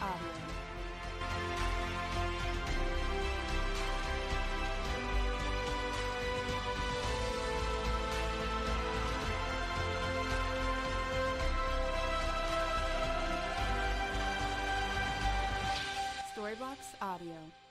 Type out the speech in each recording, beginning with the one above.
Audio. Storybox Audio.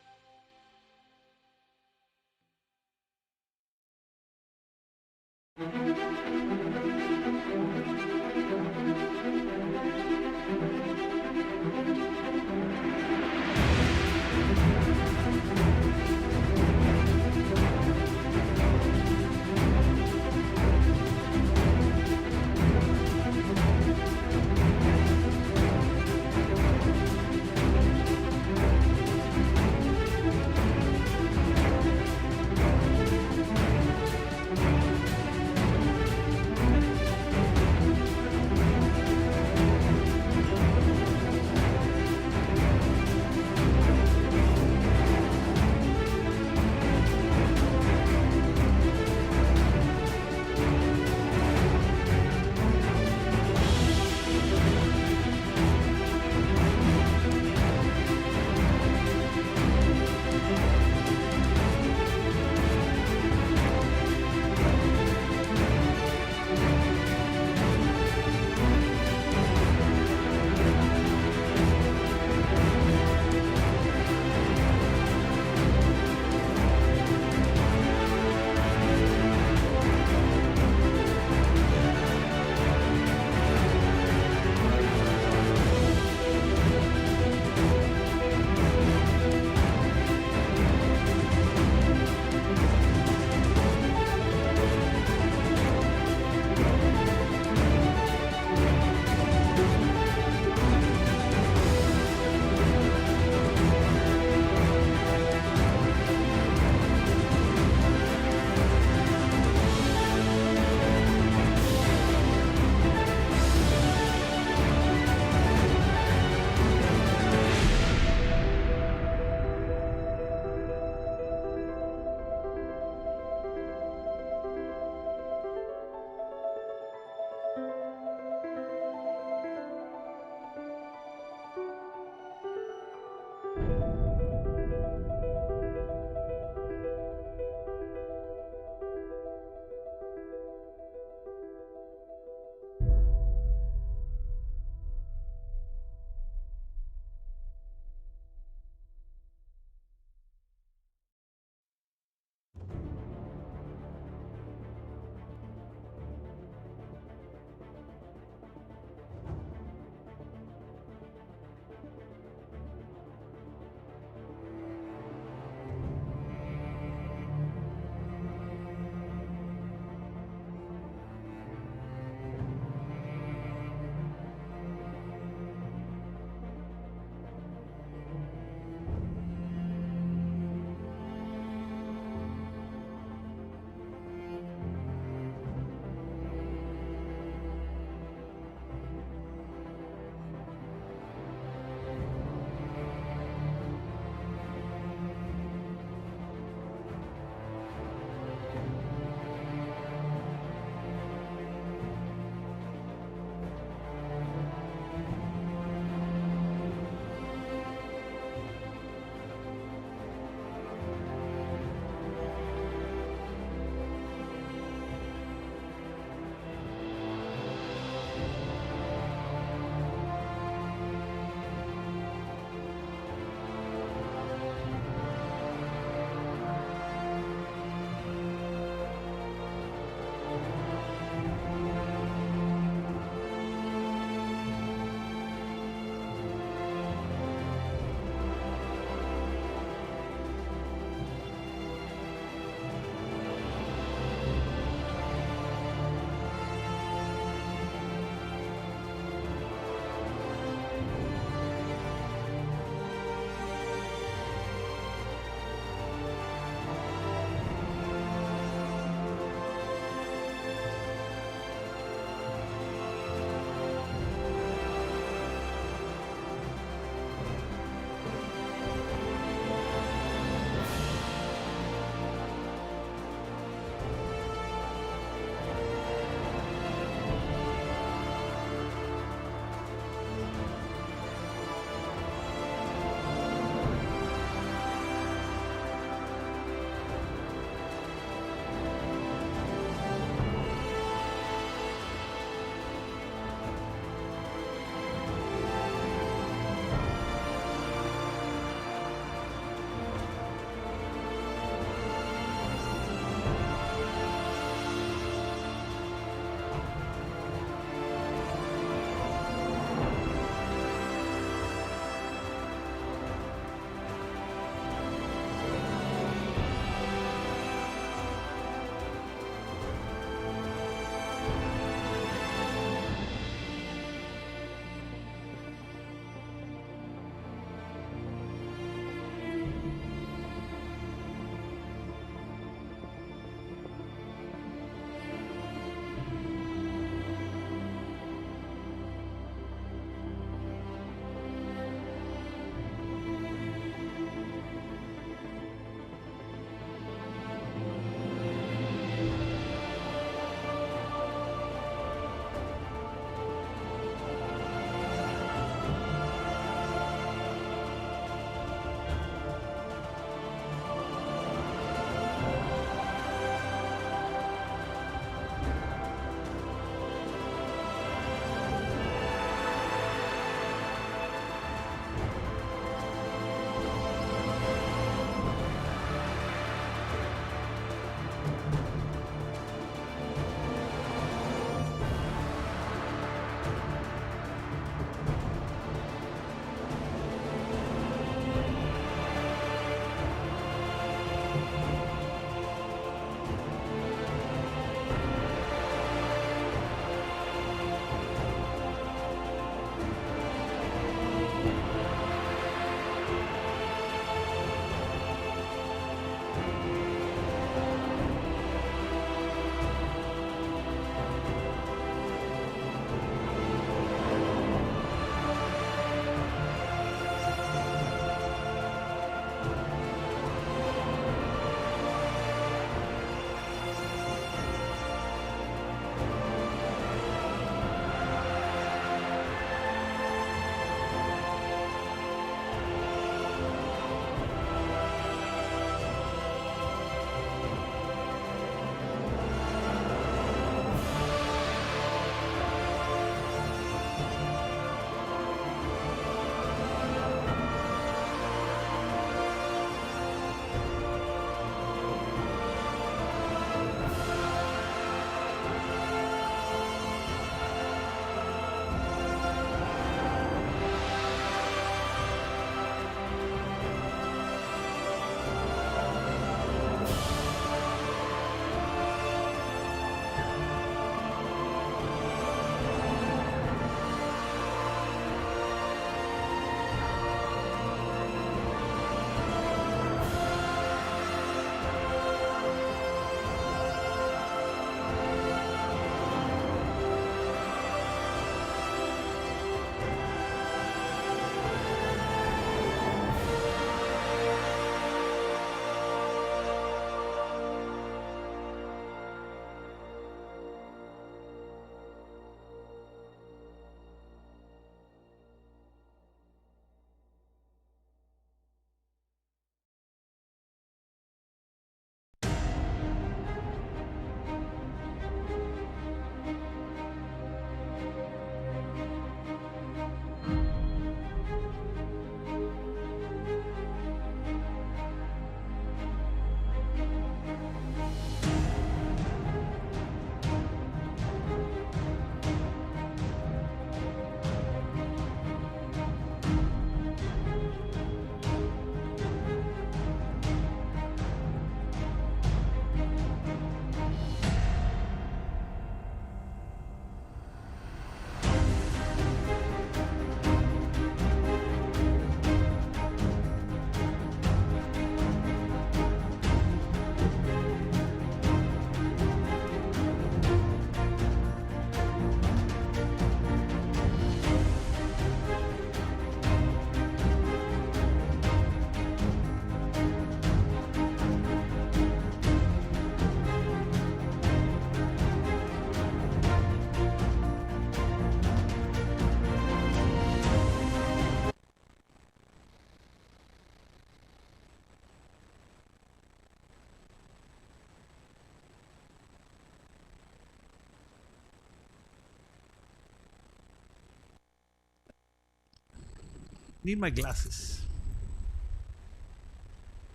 Need my glasses.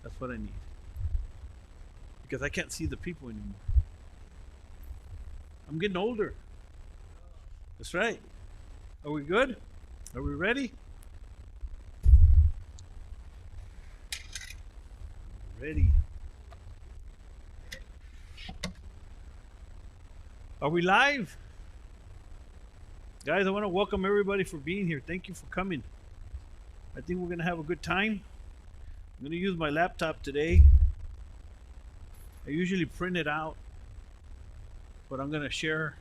That's what I need. Because I can't see the people anymore. I'm getting older. That's right. Are we good? Are we ready? Ready. Are we live? Guys, I want to welcome everybody for being here. Thank you for coming. I think we're going to have a good time. I'm going to use my laptop today. I usually print it out, but I'm going to share.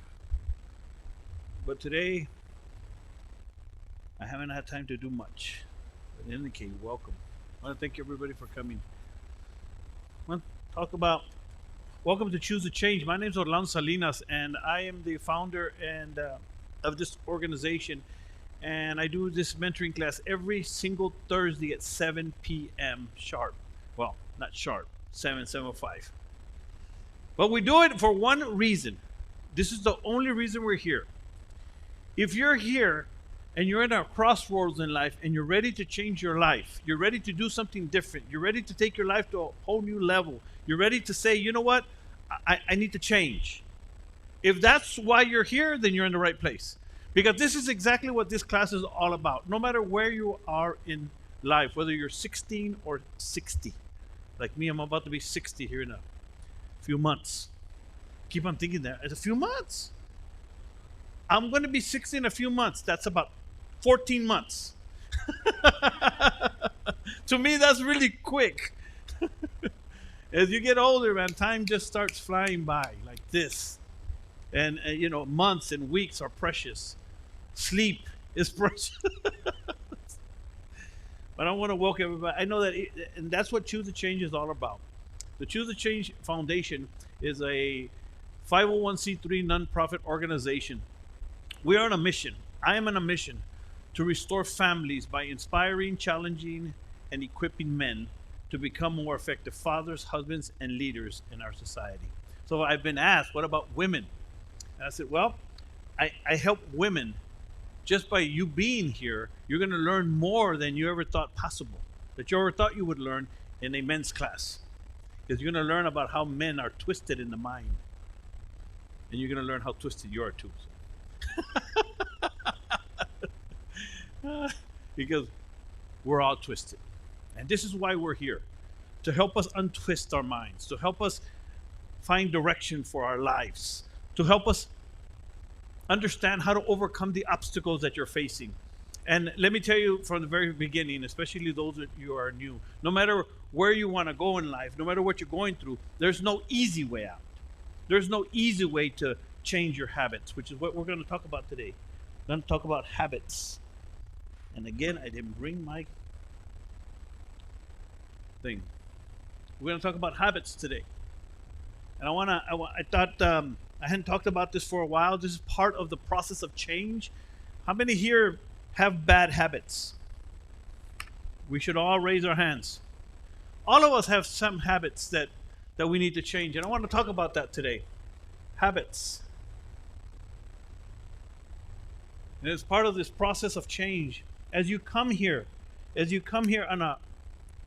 But today, I haven't had time to do much. But in any case, welcome. I want to thank everybody for coming. I want to talk about welcome to Choose a Change. My name is Orlando Salinas, and I am the founder and of this organization. And I do this mentoring class every single Thursday at 7 p.m. sharp. Well, not sharp, 7:05. But we do it for one reason. This is the only reason we're here. If you're here and you're in a crossroads in life and you're ready to change your life, you're ready to do something different, you're ready to take your life to a whole new level, you're ready to say, you know what, I need to change. If that's why you're here, then you're in the right place. Because this is exactly what this class is all about. No matter where you are in life, whether you're 16 or 60. Like me, I'm about to be 60 here in a few months. Keep on thinking that. It's a few months. I'm going to be 60 in a few months. That's about 14 months. To me, that's really quick. As you get older, man, time just starts flying by like this. And, months and weeks are precious. Sleep is precious. But I want to welcome everybody. I know that, and that's what Choose a Change is all about. The Choose a Change Foundation is a 501c3 nonprofit organization. We are on a mission. I am on a mission to restore families by inspiring, challenging, and equipping men to become more effective fathers, husbands, and leaders in our society. So I've been asked, what about women? And I said, well, I help women. Just by you being here, you're going to learn more than you ever thought possible, that you ever thought you would learn in a men's class. Because you're going to learn about how men are twisted in the mind. And you're going to learn how twisted you are too. Because we're all twisted. And this is why we're here. To help us untwist our minds. To help us find direction for our lives. To help us understand how to overcome the obstacles that you're facing. And let me tell you from the very beginning, especially those that you are new, no matter where you want to go in life, no matter what you're going through, there's no easy way out. There's no easy way to change your habits, which is what we're going to talk about today. We're going to talk about habits. And again, I didn't bring my thing. We're going to talk about habits today. And I thought I hadn't talked about this for a while. This is part of the process of change. How many here have bad habits? We should all raise our hands. All of us have some habits that we need to change. And I want to talk about that today. Habits. And it's part of this process of change. As you come here on a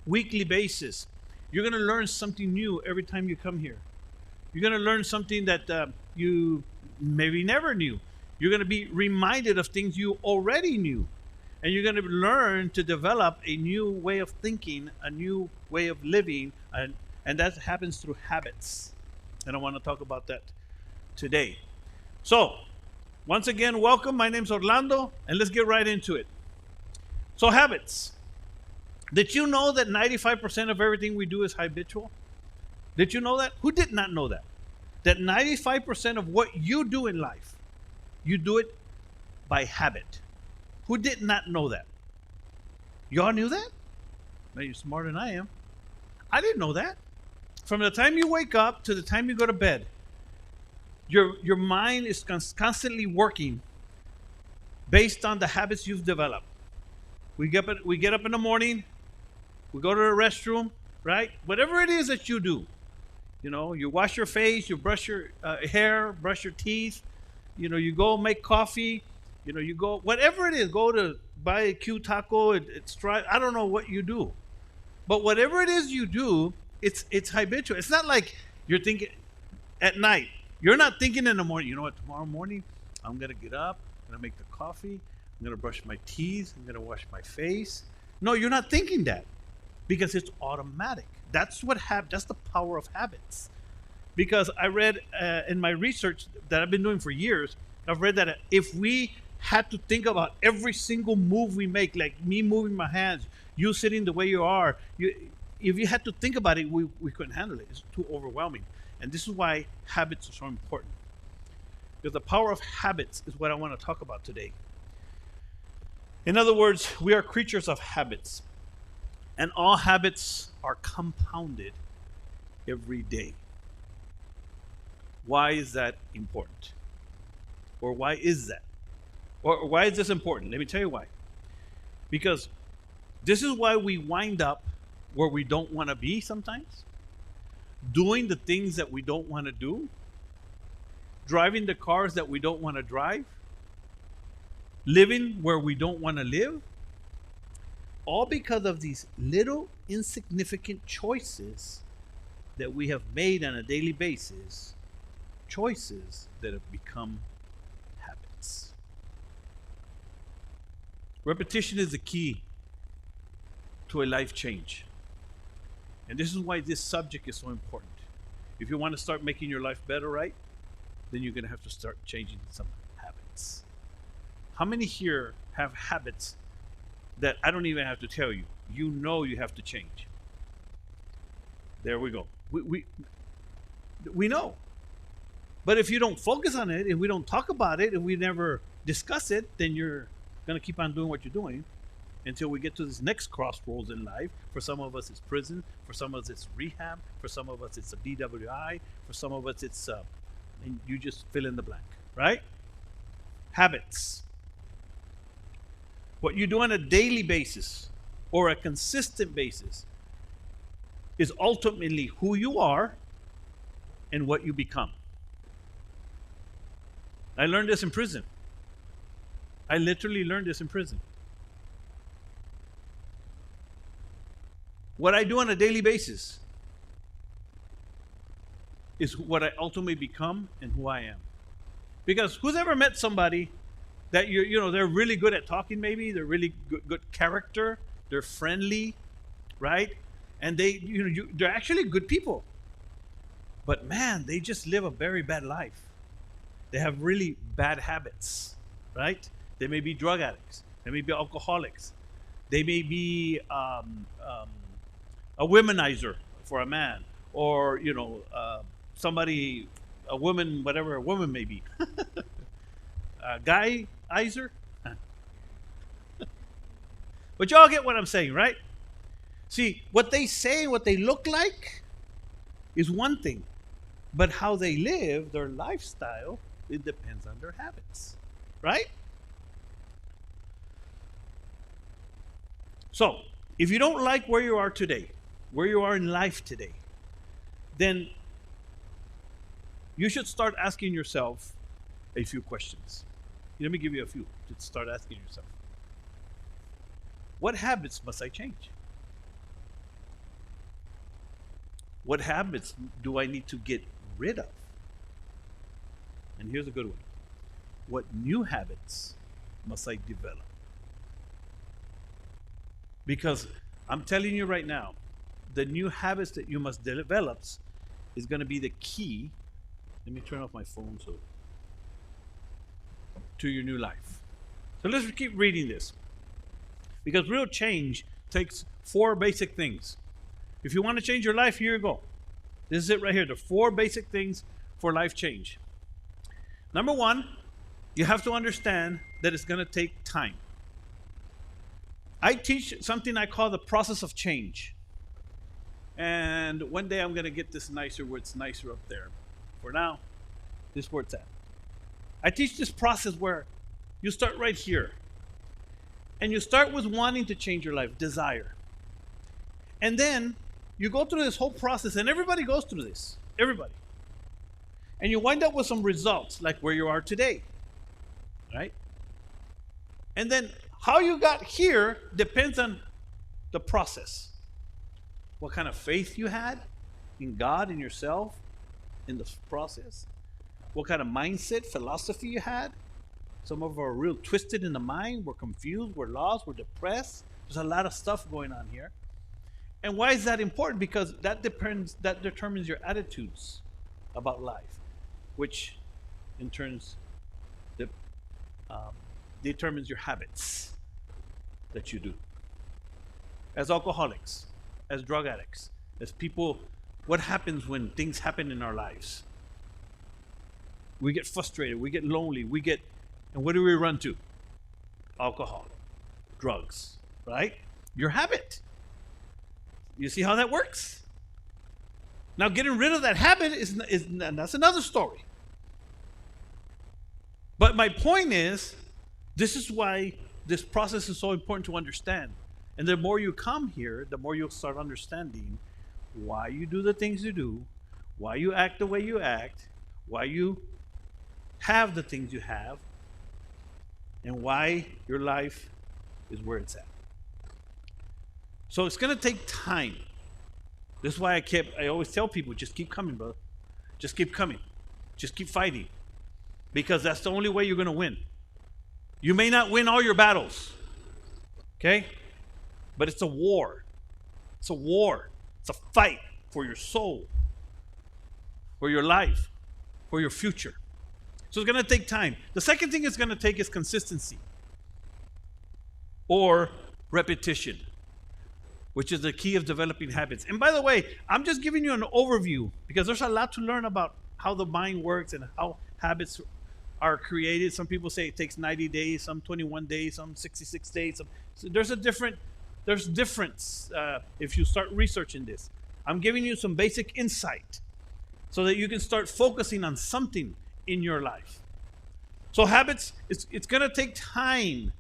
weekly basis, you're going to learn something new every time you come here. You're going to learn something that you maybe never knew. You're going to be reminded of things you already knew. And you're going to learn to develop a new way of thinking, a new way of living, and that happens through habits. And I want to talk about that today. So, once again, welcome. My name's Orlando, and let's get right into it. So, habits. Did you know that 95% of everything we do is habitual? Did you know that? Who did not know that? That 95% of what you do in life, you do it by habit. Who did not know that? Y'all knew that? Now you're smarter than I am. I didn't know that. From the time you wake up to the time you go to bed, your mind is constantly working based on the habits you've developed. We get up in the morning, we go to the restroom, right? Whatever it is that you do. You wash your face, you brush your hair, brush your teeth, you go make coffee, you go, whatever it is, go to buy a cute taco. It's dry. I don't know what you do, but whatever it is you do, it's habitual. It's not like you're thinking at night. You're not thinking in the morning. You know what? Tomorrow morning, I'm gonna get up. I'm gonna make the coffee. I'm gonna brush my teeth. I'm gonna wash my face. No, you're not thinking that because it's automatic. That's what That's the power of habits. Because I read in my research that I've been doing for years, I've read that if we had to think about every single move we make, like me moving my hands, you sitting the way you are, if you had to think about it, we couldn't handle it. It's too overwhelming. And this is why habits are so important. Because the power of habits is what I want to talk about today. In other words, we are creatures of habits. And all habits are compounded every day. Why is that important? Or why is that? Or why is this important? Let me tell you why. Because this is why we wind up where we don't want to be sometimes, doing the things that we don't want to do, driving the cars that we don't want to drive, living where we don't want to live, all because of these little insignificant choices that we have made on a daily basis, choices that have become habits. Repetition is the key to a life change. And this is why this subject is so important. If you want to start making your life better, right, then you're going to have to start changing some habits. How many here have habits that I don't even have to tell you? You know you have to change. There we go. We know. But if you don't focus on it, if we don't talk about it, if we never discuss it, then you're going to keep on doing what you're doing until we get to this next crossroads in life. For some of us, it's prison. For some of us, it's rehab. For some of us, it's a DWI. For some of us, it's, and you just fill in the blank, right? Habits. What you do on a daily basis or a consistent basis is ultimately who you are and what you become. I learned this in prison. I literally learned this in prison. What I do on a daily basis is what I ultimately become and who I am. Because who's ever met somebody that they're really good at talking, maybe they're really good character, they're friendly, right? And they're actually good people. But man, they just live a very bad life. They have really bad habits, right? They may be drug addicts. They may be alcoholics. They may be a womanizer for a man, or somebody, a woman, whatever a woman may be. A guyizer. But y'all get what I'm saying, right? See, what they say, what they look like is one thing. But how they live, their lifestyle, it depends on their habits, right? So, if you don't like where you are today, where you are in life today, then you should start asking yourself a few questions. Let me give you a few to start asking yourself. What habits must I change? What habits do I need to get rid of? And here's a good one. What new habits must I develop? Because I'm telling you right now, the new habits that you must develop is going to be the key. Let me turn off my phone to your new life. So let's keep reading this. Because real change takes 4 basic things. If you want to change your life, here you go. This is it right here. The 4 basic things for life change. Number 1, you have to understand that it's going to take time. I teach something I call the process of change. And one day I'm going to get this nicer where it's nicer up there. For now, this is where it's at. I teach this process where you start right here. And you start with wanting to change your life, desire. And then you go through this whole process, and everybody goes through this. Everybody. And you wind up with some results, like where you are today. Right? And then how you got here depends on the process. What kind of faith you had in God, in yourself, in the process. What kind of mindset, philosophy you had. Some of us are real twisted in the mind. We're confused. We're lost. We're depressed. There's a lot of stuff going on here. And why is that important? Because that determines your attitudes about life, which in turn determines your habits that you do. As alcoholics, as drug addicts, as people, what happens when things happen in our lives? We get frustrated, we get lonely, and what do we run to? Alcohol, drugs, right? Your habit. You see how that works? Now, getting rid of that habit that's another story. But my point is, this is why this process is so important to understand. And the more you come here, the more you'll start understanding why you do the things you do, why you act the way you act, why you have the things you have, and why your life is where it's at. So it's going to take time. This is why I always tell people, just keep coming, brother. Just keep coming. Just keep fighting. Because that's the only way you're going to win. You may not win all your battles. Okay? But it's a war. It's a war. It's a fight for your soul, for your life, for your future. So it's going to take time. The second thing it's going to take is consistency or repetition, which is the key of developing habits. And by the way, I'm just giving you an overview because there's a lot to learn about how the mind works and how habits are created. Some people say it takes 90 days, some 21 days, some 66 days. So there's difference if you start researching this. I'm giving you some basic insight so that you can start focusing on something in your life. So habits, it's going to take time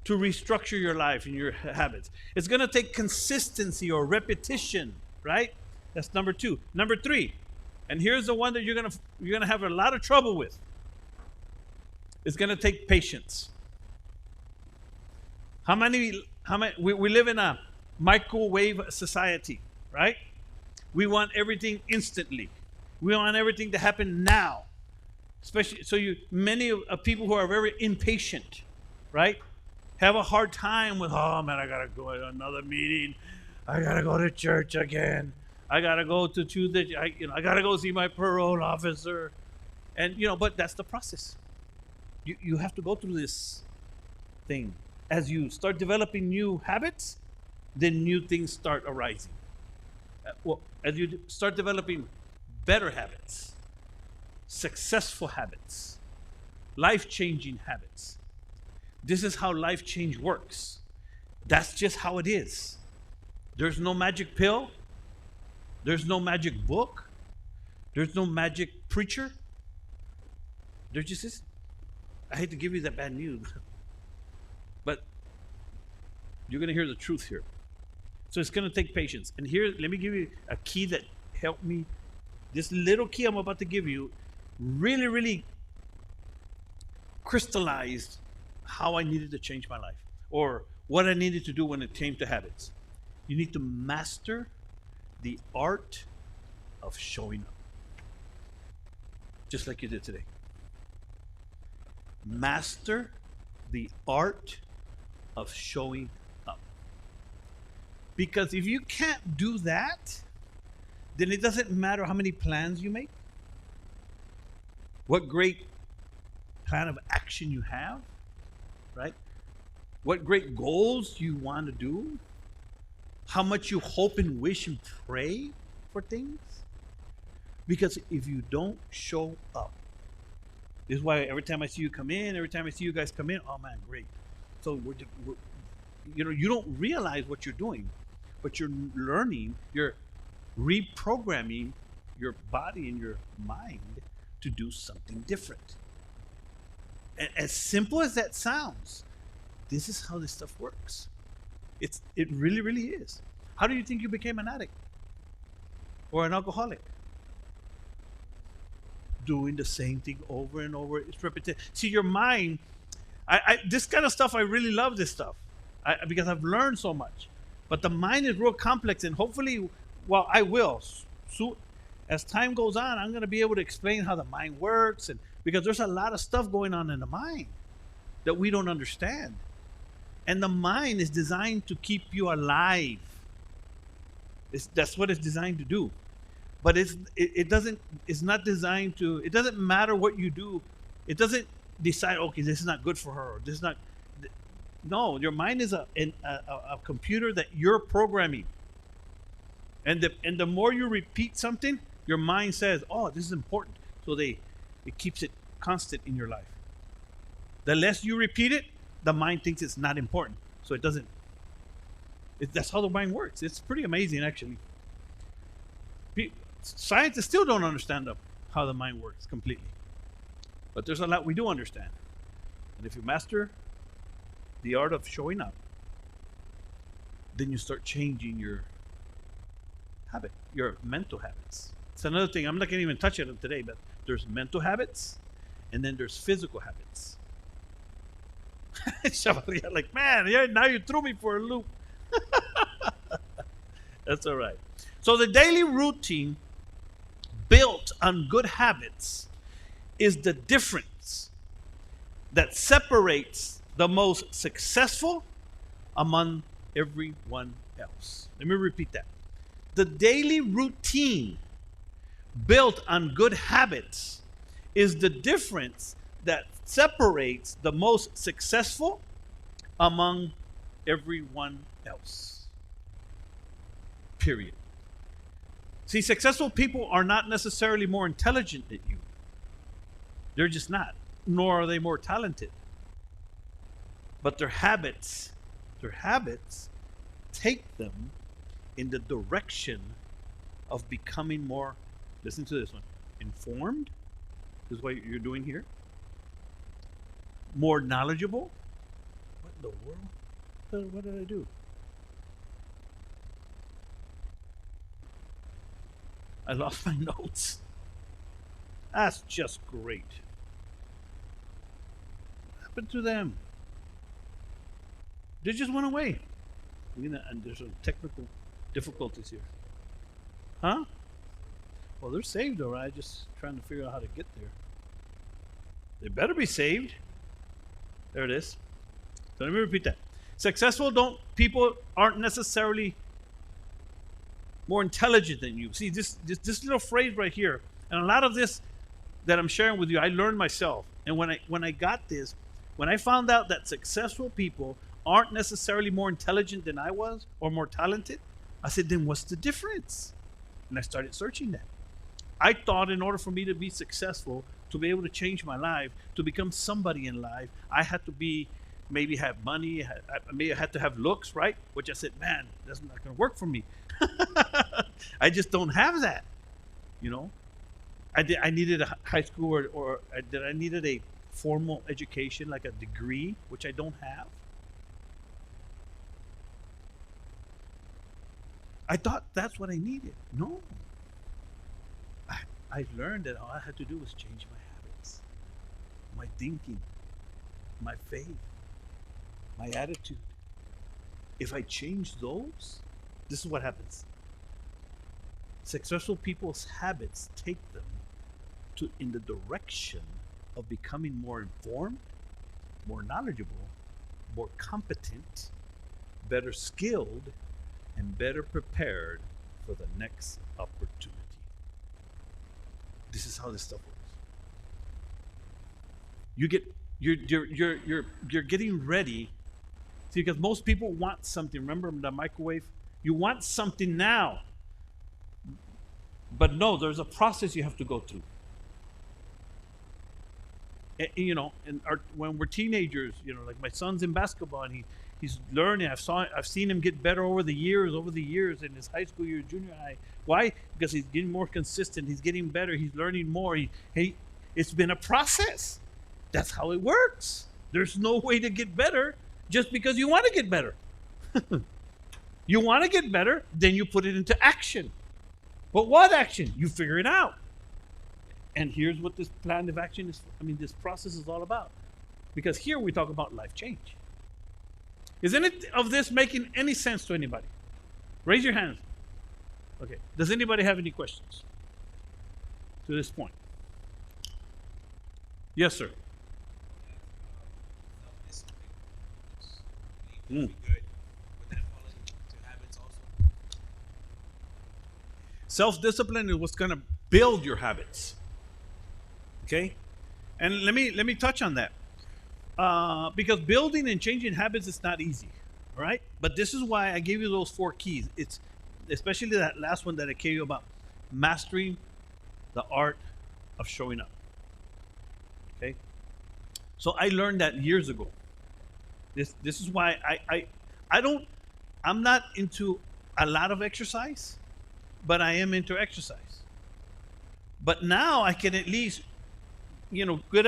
to restructure your life and your habits. It's going to take consistency or repetition, right? That's number 2. Number 3, and here's the one that you're going to have a lot of trouble with. It's going to take patience. We live in a microwave society, right? We want everything instantly. We want everything to happen now. Especially, so many of people who are very impatient, right, have a hard time with, oh man, I gotta go to another meeting. I gotta go to church again. I gotta go to Tuesday. I gotta go see my parole officer, and but that's the process. You have to go through this thing. As you start developing new habits, then new things start arising. As you start developing better habits, successful habits, life-changing habits. This is how life change works. That's just how it is. There's no magic pill. There's no magic book. There's no magic preacher. There just is. I hate to give you that bad news, but you're going to hear the truth here. So it's going to take patience. And here, let me give you a key that helped me. This little key I'm about to give you really, really crystallized how I needed to change my life or what I needed to do when it came to habits. You need to master the art of showing up. Just like you did today. Master the art of showing up. Because if you can't do that, then it doesn't matter how many plans you make, what great plan of action you have, right? What great goals you want to do, how much you hope and wish and pray for things. Because if you don't show up, this is why every time I see you come in, every time I see you guys come in, oh man, great. So you don't realize what you're doing, but you're learning, you're reprogramming your body and your mind to do something different. And as simple as that sounds, this is how this stuff works. It really, really is. How do you think you became an addict or an alcoholic? Doing the same thing over and over. It's repetitive. See, your mind, This kind of stuff, I really love this stuff because I've learned so much. But the mind is real complex, and hopefully, well, I will. So, as time goes on, I'm going to be able to explain how the mind works, and because there's a lot of stuff going on in the mind that we don't understand. And the mind is designed to keep you alive. That's what it's designed to do. But it's not designed to, it doesn't matter what you do. It doesn't decide, okay, this is not good for her. Or this is not. No, your mind is a computer that you're programming. And the more you repeat something, your mind says, oh, this is important. So it keeps it constant in your life. The less you repeat it, the mind thinks it's not important. So it doesn't. That's how the mind works. It's pretty amazing, actually. Scientists still don't understand how the mind works completely. But there's a lot we do understand. And if you master the art of showing up, then you start changing your mental habits. It's another thing. I'm not going to even touch it today, but there's mental habits, and then there's physical habits. Like, man, now you threw me for a loop. That's all right. So the daily routine built on good habits is the difference that separates the most successful among everyone else. Let me repeat that. The daily routine built on good habits is the difference that separates the most successful among everyone else. Period. See, successful people are not necessarily more intelligent than you. They're just not. Nor are they more talented. But their habits take them in the direction of becoming more, listen to this one, informed. This is what you're doing here. More knowledgeable. What in the world? What did I do? I lost my notes. That's just great. What happened to them? They just went away. And there's some technical difficulties here. Huh? Well, they're saved, all right. Just trying to figure out how to get there. They better be saved. There it is. So let me repeat that. Successful people aren't necessarily more intelligent than you. See, this little phrase right here, and a lot of this that I'm sharing with you, I learned myself. And when I got this, when I found out that successful people aren't necessarily more intelligent than I was or more talented, I said, then what's the difference? And I started searching that. I thought in order for me to be successful, to be able to change my life, to become somebody in life, I had to maybe have money, I had to have looks, right? Which I said, man, that's not going to work for me. I just don't have that, you know. I needed a high school or I needed a formal education, like a degree, which I don't have. I thought that's what I needed. No. I learned that all I had to do was change my habits, my thinking, my faith, my attitude. If I change those, this is what happens. Successful people's habits take them in the direction of becoming more informed, more knowledgeable, more competent, better skilled, and better prepared for the next opportunity. This is how this stuff works. You're getting ready. See, because most people want something. Remember the microwave? You want something now. But no, there's a process you have to go through. And, when we're teenagers, like my son's in basketball and he's learning. I've seen him get better over the years in his high school year, junior high. Why? Because he's getting more consistent. He's getting better. He's learning more. It's been a process. That's how it works. There's no way to get better just because you want to get better. You want to get better, then you put it into action. But what action? You figure it out. And here's what this plan of action is. This process is all about. Because here we talk about life change. Is any of this making any sense to anybody? Raise your hand. Okay. Does anybody have any questions to this point? Yes, sir. Mm. Self-discipline is what's going to build your habits. Okay, and let me touch on that because building and changing habits is not easy, all right? But this is why I gave you those 4 keys. It's especially that last one that I gave you about mastering the art of showing up. Okay, so I learned that years ago. This is why I'm not into a lot of exercise, but I am into exercise. But now I can at least, put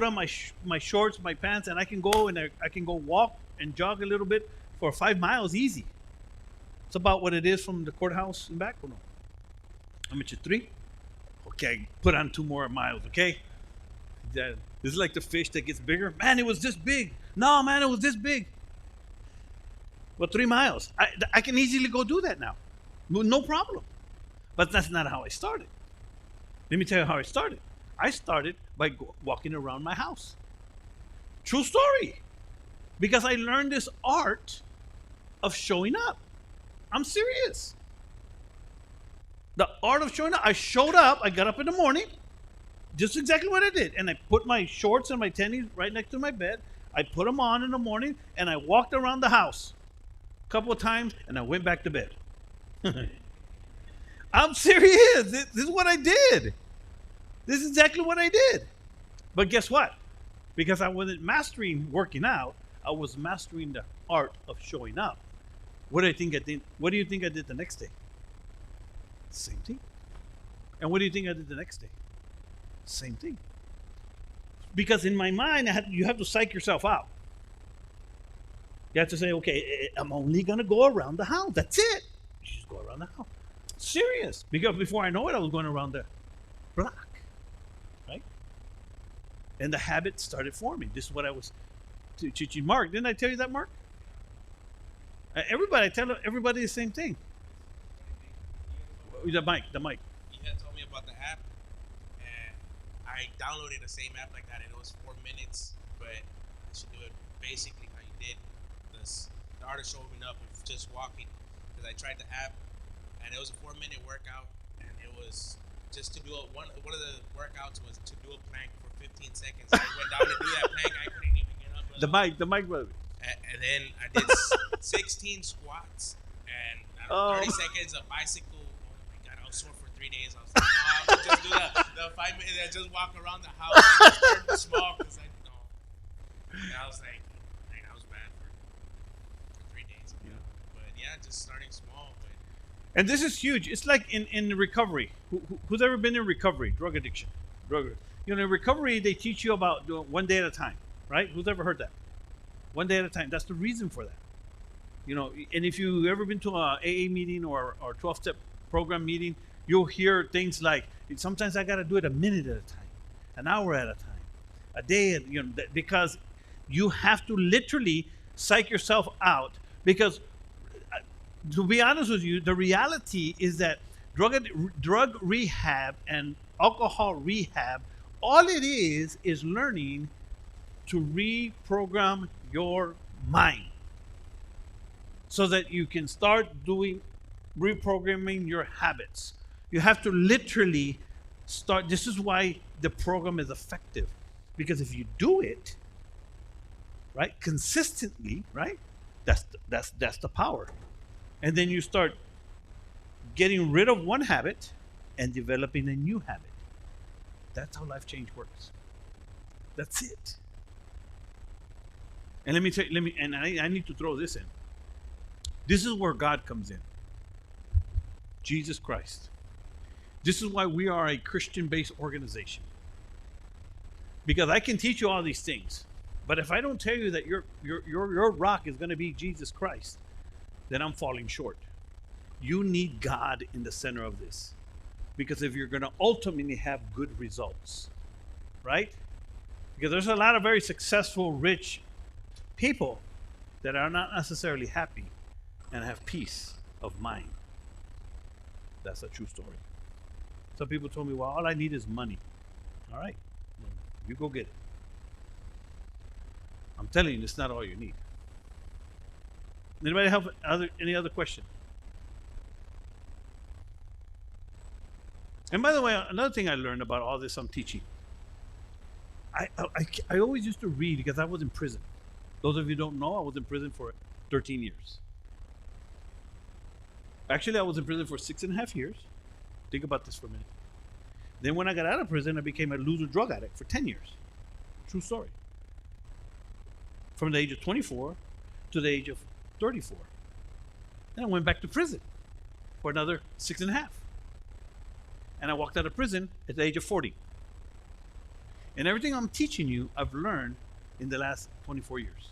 on my shorts, my pants, and I can go and I can go walk and jog a little bit for 5 miles easy. It's about what it is from the courthouse and back. Or no? How much? 3? Okay, put on 2 more miles. Okay. This is like the fish that gets bigger. Man, it was this big. No, man, it was this big. Well, 3 miles. I can easily go do that now. No problem. But that's not how I started. Let me tell you how I started. I started by walking around my house. True story. Because I learned this art of showing up. I'm serious. The art of showing up. I showed up. I got up in the morning. Just exactly what I did. And I put my shorts and my tennies right next to my bed. I put them on in the morning and I walked around the house a couple of times and I went back to bed. I'm serious. This is what I did. This is exactly what I did. But guess what? Because I wasn't mastering working out, I was mastering the art of showing up. What do you think I did? What do you think I did the next day? Same thing. And what do you think I did the next day? Same thing. Because in my mind, you have to psych yourself out. You have to say, okay, I'm only going to go around the house. That's it. You just go around the house. Serious. Because before I know it, I was going around the block. Right? And the habit started forming. This is what I was teaching Mark. Didn't I tell you that, Mark? I tell everybody the same thing. The mic. You had told me about the app, and I downloaded the same app like that. It was 4 minutes, but I should do it basically how you did. The art of showing up and just walking. Because I tried the app, and it was a 4-minute workout, and it was just to do one of the workouts was to do a plank for 15 seconds. I went down to do that plank, I couldn't even get up. The mic, brother. And then I did 16 squats and 30 seconds of bicycle. Oh my God, I was sore for 3 days. I was like, no, I would just do the 5 minutes and just walk around the house and just start small because I know. And I was like, I was bad for 3 days. Yeah. But yeah, just starting small. And this is huge. It's like in recovery. Who's ever been in recovery? Drug addiction. In recovery, they teach you about doing 1 day at a time, right? Who's ever heard that? 1 day at a time. That's the reason for that. And if you've ever been to a AA meeting or 12-step program meeting, you'll hear things like, sometimes I got to do it a minute at a time, an hour at a time, a day, because you have to literally psych yourself out. Because to be honest with you, the reality is that drug rehab and alcohol rehab, all it is learning to reprogram your mind so that you can start reprogramming your habits. You have to literally start. This is why the program is effective, because if you do it right consistently, right, that's the power. And then you start getting rid of one habit and developing a new habit. That's how life change works. That's it. And I need to throw this in. This is where God comes in. Jesus Christ. This is why we are a Christian-based organization. Because I can teach you all these things, but if I don't tell you that your rock is going to be Jesus Christ, then I'm falling short. You need God in the center of this. Because if you're going to ultimately have good results, right? Because there's a lot of very successful, rich people that are not necessarily happy and have peace of mind. That's a true story. Some people told me, well, all I need is money. All right, you go get it. I'm telling you, it's not all you need. Anybody have any other question? And by the way, another thing I learned about all this I'm teaching, I always used to read because I was in prison. Those of you who don't know, I was in prison for 13 years. Actually, I was in prison for 6.5 years. Think about this for a minute. Then when I got out of prison, I became a loser drug addict for 10 years. True story. From the age of 24 to the age of 34. Then I went back to prison for another 6.5. And I walked out of prison at the age of 40. And everything I'm teaching you, I've learned in the last 24 years.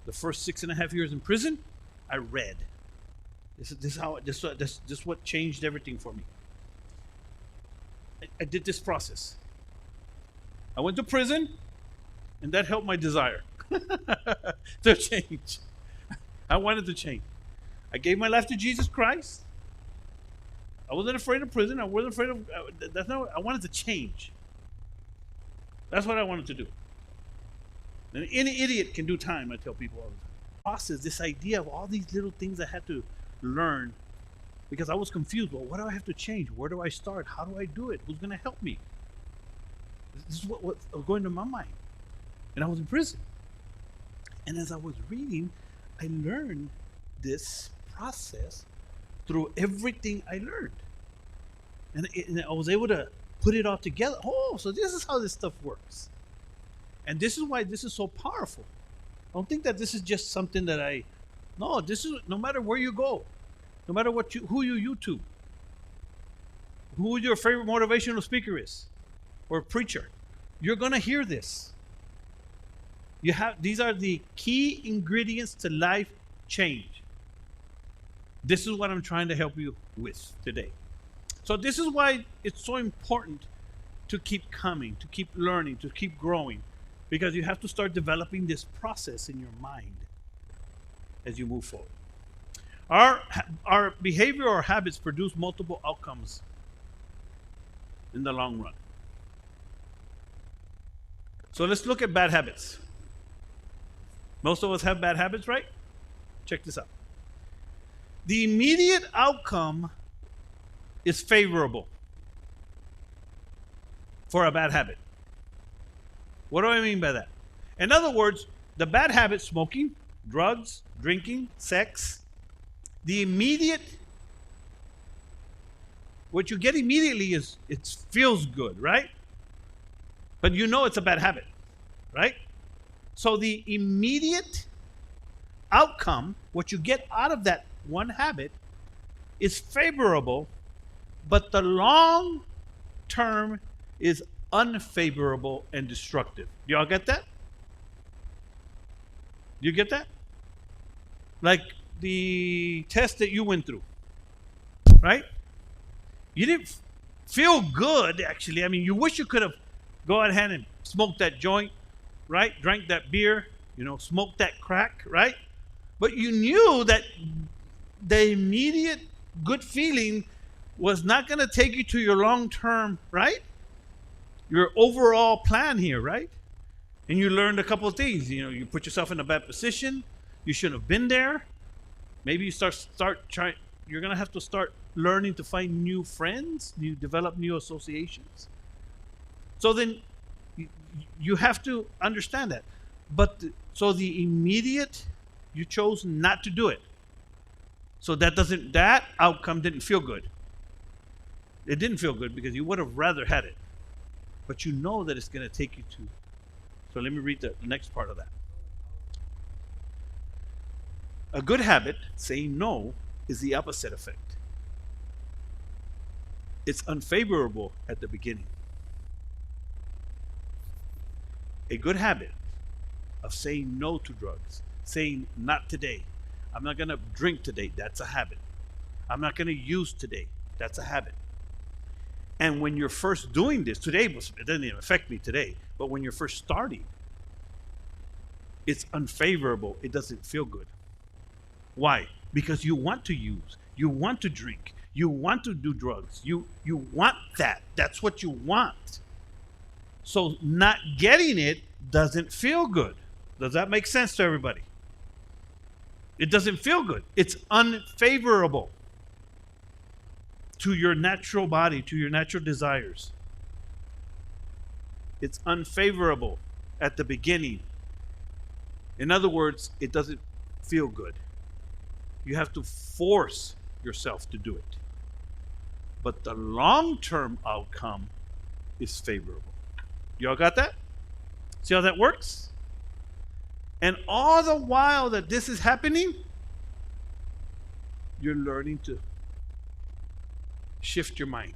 The first 6.5 years in prison, I read. This is what changed everything for me. I did this process. I went to prison, and that helped my desire to change. I wanted to change. I gave my life to Jesus Christ. I wasn't afraid of prison. I wasn't afraid of. I wanted to change. That's what I wanted to do. And any idiot can do time, I tell people all the time. Process, this idea of all these little things I had to learn because I was confused. Well, what do I have to change? Where do I start? How do I do it? Who's going to help me? This is what was going to my mind. And I was in prison. And as I was reading, I learned this process through everything I learned. And I was able to put it all together. Oh, so this is how this stuff works. And this is why this is so powerful. Don't think that this is just something that no, this is no matter where you go, no matter who you YouTube, who your favorite motivational speaker is, or preacher, you're gonna hear this. These are the key ingredients to life change. This is what I'm trying to help you with today. So this is why it's so important to keep coming, to keep learning, to keep growing, because you have to start developing this process in your mind as you move forward. Our behavior or habits produce multiple outcomes in the long run. So let's look at bad habits. Most of us have bad habits, right? Check this out. The immediate outcome is favorable for a bad habit. What do I mean by that? In other words, the bad habit, smoking, drugs, drinking, sex, what you get immediately is it feels good, right? But you know it's a bad habit, right? So the immediate outcome, what you get out of that one habit, is favorable, but the long term is unfavorable and destructive. Y'all get that? You get that? Like the test that you went through, right? You didn't feel good, actually. I mean, you wish you could have gone ahead and smoked that joint, right? Drank that beer, smoked that crack, right? But you knew that the immediate good feeling was not going to take you to your long-term, right? Your overall plan here, right? And you learned a couple of things. You put yourself in a bad position. You shouldn't have been there. Maybe you start trying. You're going to have to start learning to find new friends, develop new associations. So then you have to understand that. But so the immediate, you chose not to do it. So that outcome didn't feel good. It didn't feel good because you would have rather had it. But you know that it's going to take you to. So let me read the next part of that. A good habit, saying no, is the opposite effect. It's unfavorable at the beginning. A good habit of saying no to drugs, saying not today. I'm not going to drink today. That's a habit. I'm not going to use today. That's a habit. And when you're first doing this, it doesn't even affect me today, but when you're first starting, it's unfavorable. It doesn't feel good. Why? Because you want to use, you want to drink, you want to do drugs. You want that. That's what you want. So not getting it doesn't feel good. Does that make sense to everybody? It doesn't feel good. It's unfavorable to your natural body, to your natural desires. It's unfavorable at the beginning. In other words, it doesn't feel good. You have to force yourself to do it. But the long-term outcome is favorable. Y'all got that? See how that works? And all the while that this is happening, you're learning to shift your mind.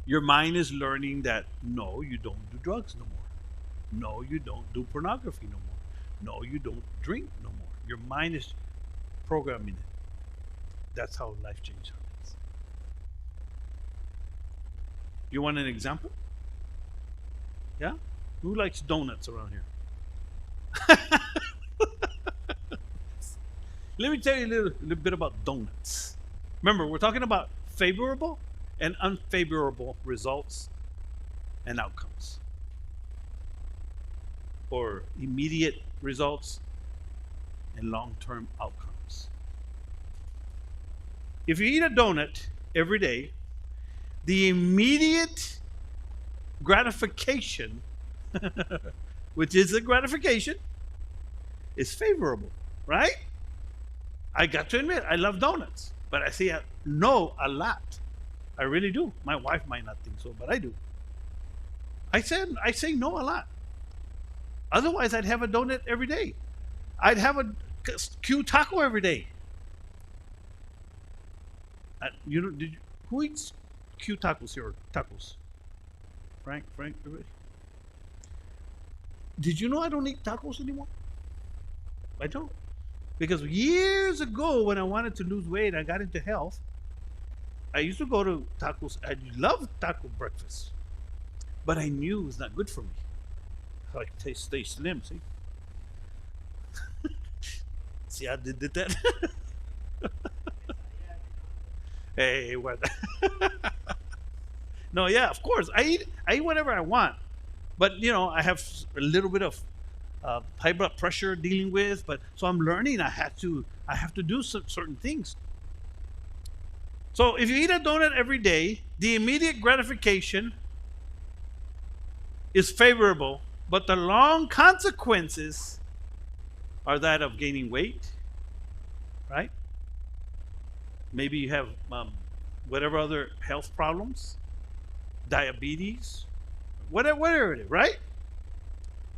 Your mind is learning that no, you don't do drugs no more. No, you don't do pornography no more. No, you don't drink no more. Your mind is programming it. That's how life change happens. You want an example? Yeah? Who likes donuts around here? Let me tell you a little bit about donuts. Remember, we're talking about favorable and unfavorable results and outcomes, or immediate results and long-term outcomes. If you eat a donut every day, the immediate gratification, which is a gratification, is favorable, right? I got to admit, I love donuts, but I say no a lot. I really do. My wife might not think so, but I do. I say no a lot. Otherwise, I'd have a donut every day. I'd have a Q taco every day. Who eats Q tacos here? Or tacos? Frank, everybody. Did you know I don't eat tacos anymore? I don't. Because years ago, when I wanted to lose weight, I got into health. I used to go to tacos. I love taco breakfast, but I knew it was not good for me. So I stay slim. See, see, I did that. Hey, what? No, yeah, of course. I eat whatever I want, but I have a little bit of high blood pressure dealing with. But so I'm learning. I have to do certain things. So if you eat a donut every day, the immediate gratification is favorable, but the long consequences are that of gaining weight, right? Maybe you have whatever other health problems, diabetes, whatever it is, right?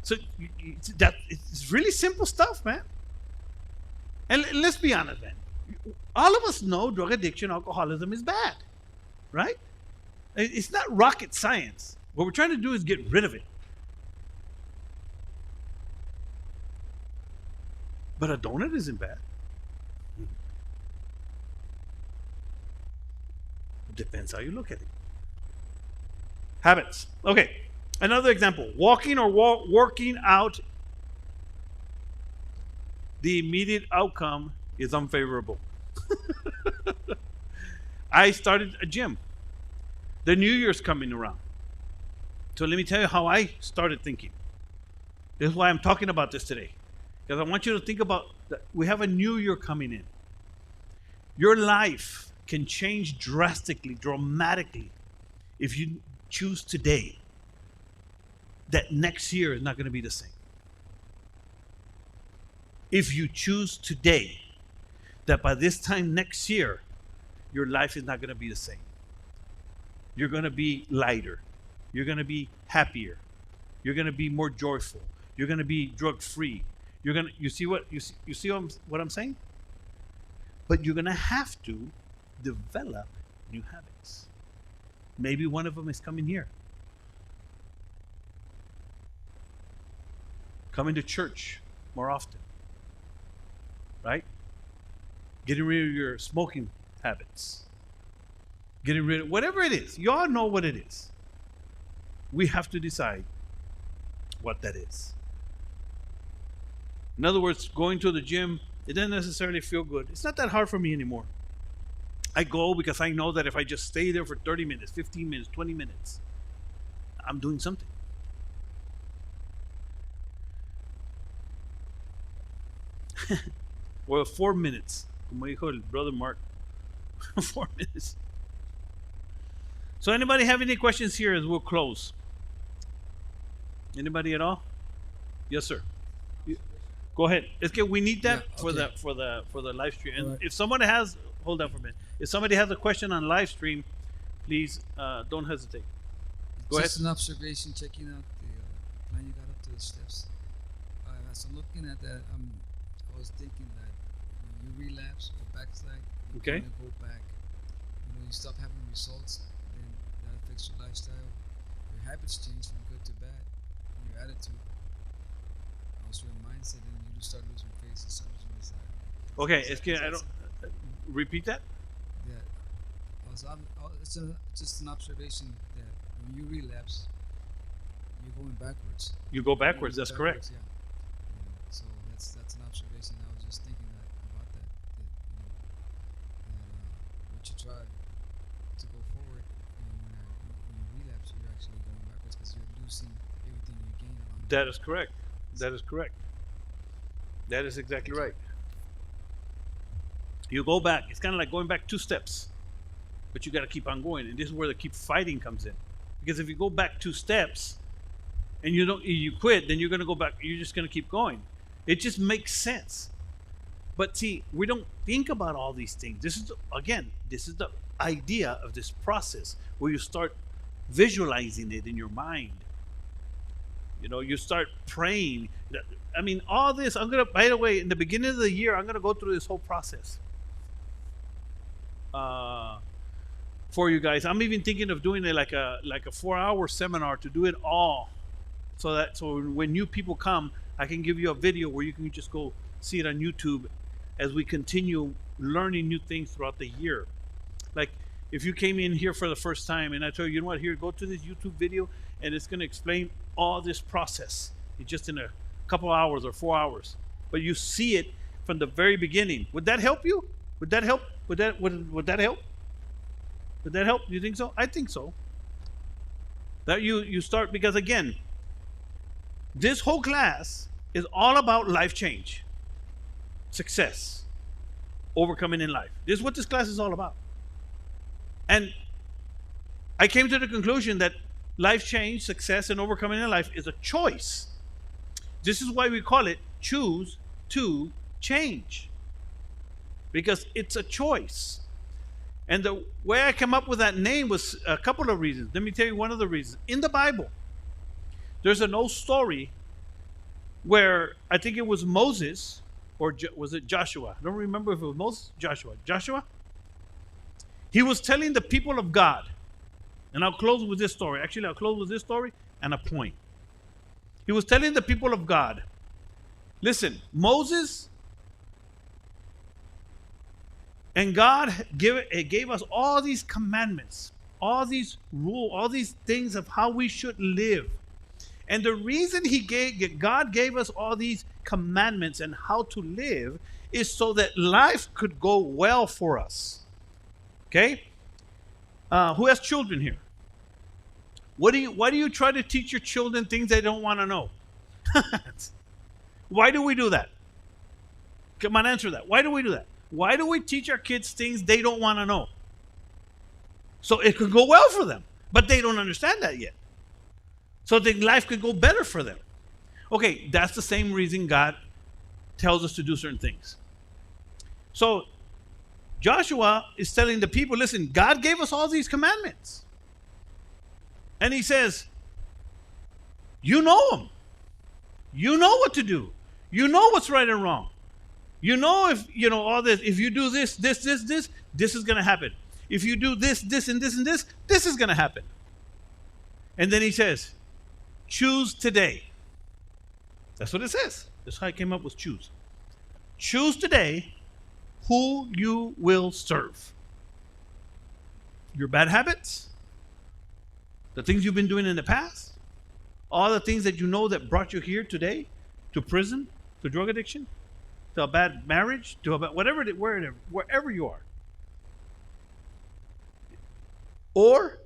So it's really simple stuff, man. And let's be honest, man. All of us know drug addiction, alcoholism is bad, right? It's not rocket science. What we're trying to do is get rid of it. But a donut isn't bad. It depends how you look at it. Habits. Okay, another example. Walking or working out, the immediate outcome is unfavorable. I started a gym. The New Year's coming around. So let me tell you how I started thinking. This is why I'm talking about this today. Because I want you to think about that we have a new year coming in. Your life can change drastically, dramatically, if you choose today that next year is not going to be the same. If you choose today that by this time next year, your life is not going to be the same. You're going to be lighter. You're going to be happier. You're going to be more joyful. You're going to be drug-free. You see what I'm saying? But you're going to have to develop new habits. Maybe one of them is coming here. Coming to church more often. Right? Getting rid of your smoking habits. getting rid of whatever it is. You all know what it is. We have to decide what that is. In other words, going to the gym, it doesn't necessarily feel good. It's not that hard for me anymore. I go because I know that if I just stay there for 30 minutes, 15 minutes, 20 minutes, I'm doing something. Well, 4 minutes, como dijo el brother Mark. 4 minutes. So anybody have any questions here as we'll close? Anybody at all? Yes, sir. Go ahead. It's que we need that for the live stream. And right. if somebody has, hold on for a minute. If somebody has a question on live stream, please don't hesitate. Go Just ahead. an observation, checking out the plan you got up to the steps. As I'm looking at that, I was thinking that when you relapse or backslide, you Okay. kind of go back. You stop having results, then that affects your lifestyle. Your habits change from good to bad, and your attitude. Also, your mindset, and you start losing face and start losing desire. Okay, es que I don't repeat that. Yeah, it's just an observation that when you relapse, you're going backwards. You go backwards. That's correct. Yeah. So that's an observation. I was just thinking about that. What you try to go forward, and when you relapse, you're actually going backwards because you're losing everything you gain along. That is correct. That is correct. That is exactly right. You go back. It's kind of like going back 2 steps, but you got to keep on going. And this is where the keep fighting comes in. Because if you go back 2 steps and you quit, then you're going to go back. You're just going to keep going. It just makes sense. But see, we don't think about all these things. This is the idea of this process where you start visualizing it in your mind. You start praying. I mean, all this, by the way, in the beginning of the year, I'm going to go through this whole process for you guys. I'm even thinking of doing it like a 4-hour seminar to do it all. So when new people come, I can give you a video where you can just go see it on YouTube as we continue learning new things throughout the year. Like if you came in here for the first time and I tell you, you know what, here, go to this YouTube video and it's going to explain all this process. It's just in a couple hours or 4 hours. But you see it from the very beginning. Would that help you? Would that help? Would that help? Would that help? Do you think so? I think so. That you start, because again, this whole class is all about life change, success, overcoming in life. This is what this class is all about. And I came to the conclusion that life change, success, and overcoming in life is a choice. This is why we call it choose to change. Because it's a choice. And the way I came up with that name was a couple of reasons. Let me tell you one of the reasons. In the Bible, there's an old story where I think it was Moses, or was it Joshua? I don't remember if it was Moses, Joshua. He was telling the people of God, and I'll close with this story. Actually, I'll close with this story and a point. He was telling the people of God, listen, Moses and God gave us all these commandments, all these rules, all these things of how we should live. And the reason God gave us all these commandments and how to live is so that life could go well for us. Okay? Who has children here? Why do you try to teach your children things they don't want to know? Why do we do that? Come on, answer that. Why do we do that? Why do we teach our kids things they don't want to know? So it could go well for them, but they don't understand that yet. So that life could go better for them. Okay, that's the same reason God tells us to do certain things. So Joshua is telling the people, listen, God gave us all these commandments. And he says, you know them. You know what to do. You know what's right and wrong. You know all this. If you do this is going to happen. If you do this, and this, and this is going to happen. And then he says, choose today. That's what it says. That's how I came up with choose. Choose today who you will serve. your bad habits, the things you've been doing in the past, all the things that you know that brought you here today, to prison, to drug addiction, to a bad marriage, to a bad, wherever you are. Or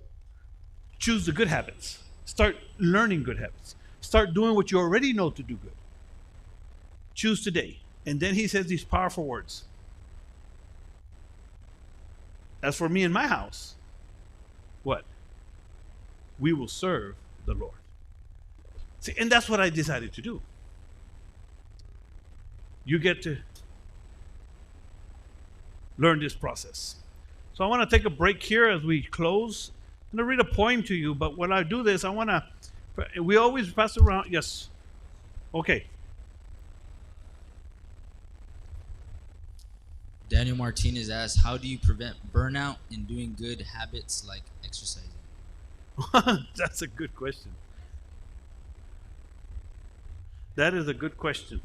choose the good habits. Start learning good habits. Start doing what you already know to do good. Choose today. And then he says these powerful words. As for me and my house, what? We will serve the Lord. See, and that's what I decided to do. You get to learn this process. So I want to take a break here as we close. I'm going to read a poem to you, but when I do this, I want to, we always pass around, yes. Okay. Daniel Martinez asks, how do you prevent burnout in doing good habits like exercising? That's a good question. That is a good question.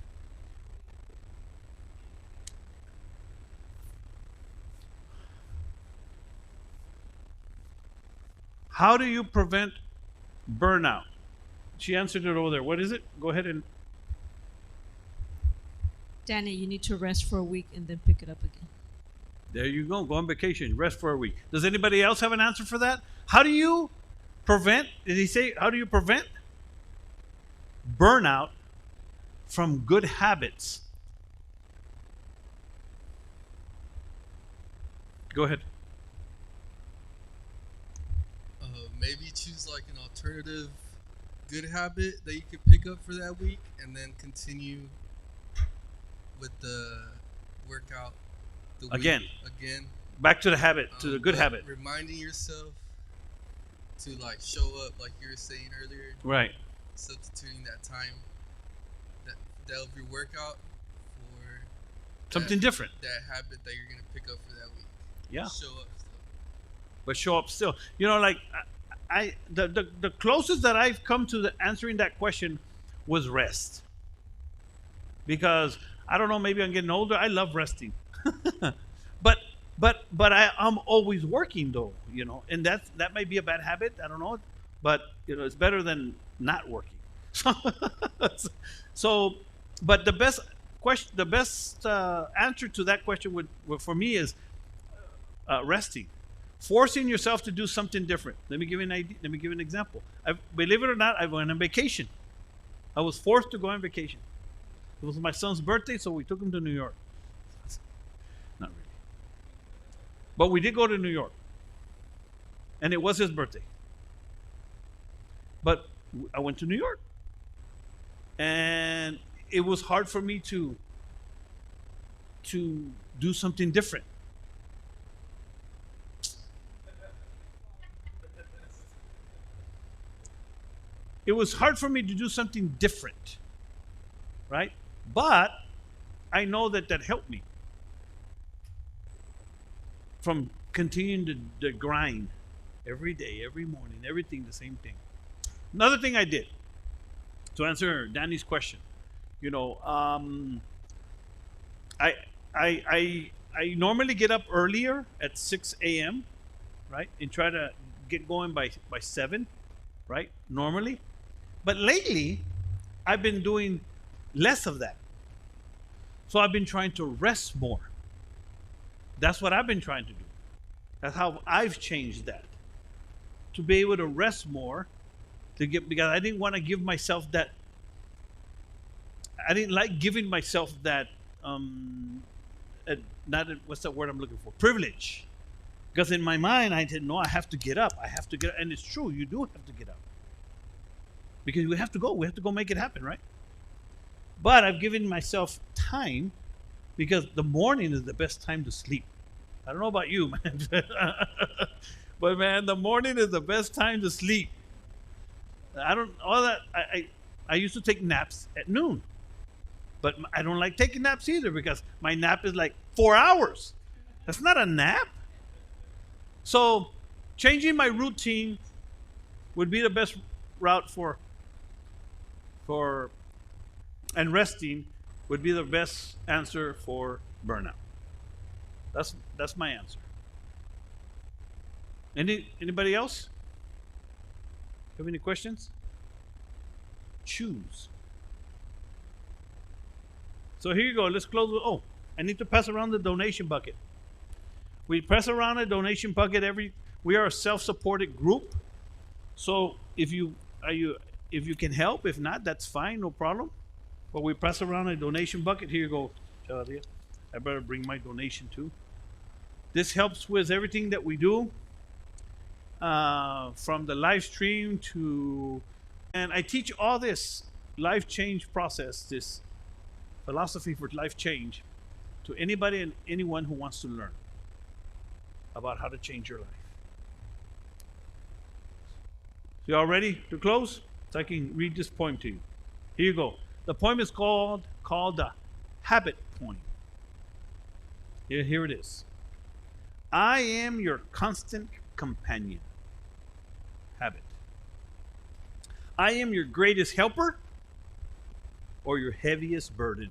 How do you prevent burnout? She answered it over there. What is it? Go ahead and. Danny, you need to rest for a week and then pick it up again. There you go. Go on vacation. Rest for a week. Does anybody else have an answer for that? How do you prevent, did he say, how do you prevent burnout from good habits? Go ahead. Maybe choose like an alternative good habit that you could pick up for that week and then continue with the workout the Again. week again. Back to the habit, to the good but habit. Reminding yourself to like show up like you were saying earlier. Right. Substituting that time that of your workout for Something different. That habit that you're gonna pick up for that week. Yeah. Show up still. But show up still. You know, like the closest that I've come to answering that question was rest. Because I don't know, maybe I'm getting older. I love resting. but I'm always working though, you know, and that might be a bad habit. I don't know, but you know, it's better than not working. So, but the best question, the best answer to that question would for me is resting. Forcing yourself to do something different. Let me give you an idea. Let me give you an example. Believe it or not, I went on vacation. I was forced to go on vacation. It was my son's birthday, so we took him to New York. Not really. But we did go to New York. And it was his birthday. But I went to New York. And it was hard for me to do something different. It was hard for me to do something different, right? But I know that helped me from continuing to grind every day, every morning, everything the same thing. Another thing I did to answer Danny's question, you know, I normally get up earlier at 6 a.m., right, and try to get going by 7, right, normally. But lately, I've been doing less of that. So I've been trying to rest more. That's what I've been trying to do. That's how I've changed that. To be able to rest more, because I didn't want to give myself that. I didn't like giving myself that. What's that word I'm looking for? Privilege. Because in my mind, I didn't know I have to get up. I have to get up. And it's true, you do have to get up. Because we have to go make it happen, right? But I've given myself time because the morning is the best time to sleep. I don't know about you, man. But man, the morning is the best time to sleep. I used to take naps at noon. But I don't like taking naps either because my nap is like 4 hours. That's not a nap. So changing my routine would be the best route and resting would be the best answer for burnout. That's my answer. Anybody else? Have any questions? Choose. So here you go. Let's close with, oh, I need to pass around the donation bucket. We pass around a donation bucket we are a self-supported group. So if you can help, if not, that's fine, no problem. But we pass around a donation bucket. Here you go, Chaladia. I better bring my donation too. This helps with everything that we do, from the live stream and I teach all this life change process, this philosophy for life change, to anybody and anyone who wants to learn about how to change your life. So y'all ready to close? So I can read this poem to you. Here you go. The poem is called the Habit Poem. Here it is. I am your constant companion. Habit. I am your greatest helper or your heaviest burden.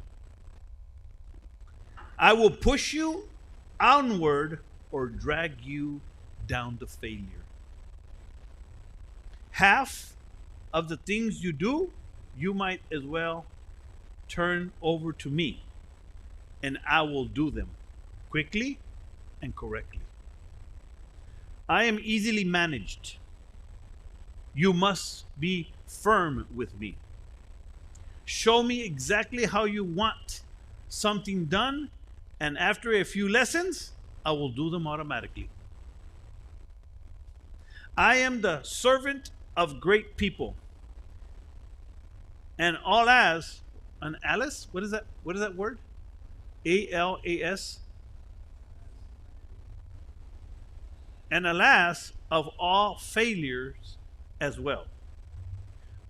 I will push you onward or drag you down to failure. Half of the things you do, you might as well turn over to me, and I will do them quickly and correctly. I am easily managed. You must be firm with me. Show me exactly how you want something done, and after a few lessons, I will do them automatically. I am the servant of great people. And Alice, what is that? What is that word? ALAS. And alas, of all failures as well.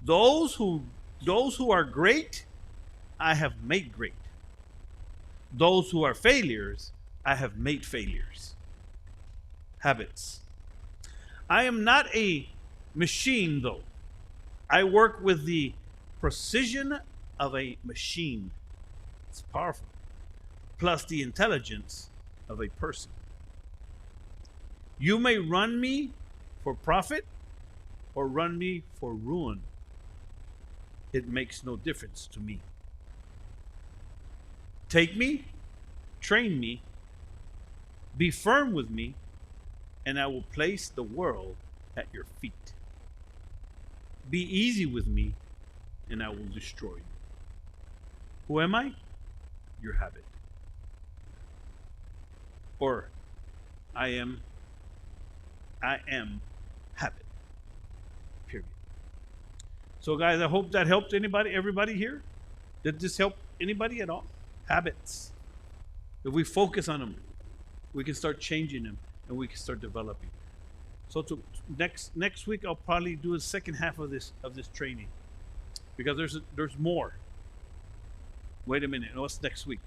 Those who are great, I have made great. Those who are failures, I have made failures. Habits. I am not a machine, though. I work with the precision of a machine. It's powerful. Plus the intelligence of a person. You may run me for profit or run me for ruin. It makes no difference to me. Take me, train me, be firm with me, and I will place the world at your feet. Be easy with me, and I will destroy you. Who am I? Your habit. Or I am habit. Period. So guys, I hope that helped everybody here. Did this help anybody at all? Habits. If we focus on them, we can start changing them and we can start developing. So next week I'll probably do a second half of this training, because there's more. Wait a minute, no, it's next week.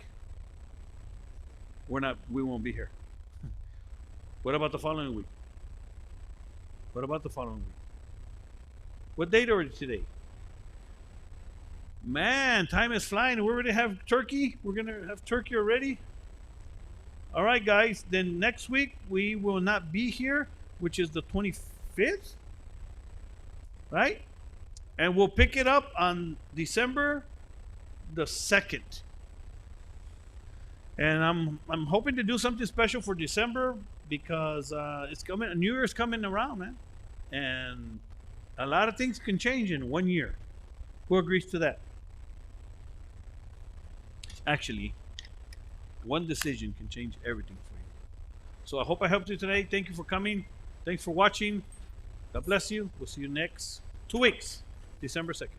We won't be here. What about the following week? What about the following week? What date are we today? Man, time is flying. We're going to have turkey. We're going to have turkey already. All right, guys. Then next week we will not be here, which is the 25th. Right? And we'll pick it up on December the 2nd. And I'm hoping to do something special for December, because it's coming. New Year's coming around, man. And a lot of things can change in 1 year. Who agrees to that? Actually, one decision can change everything for you. So I hope I helped you today. Thank you for coming. Thanks for watching. God bless you. We'll see you next 2 weeks, December 2nd.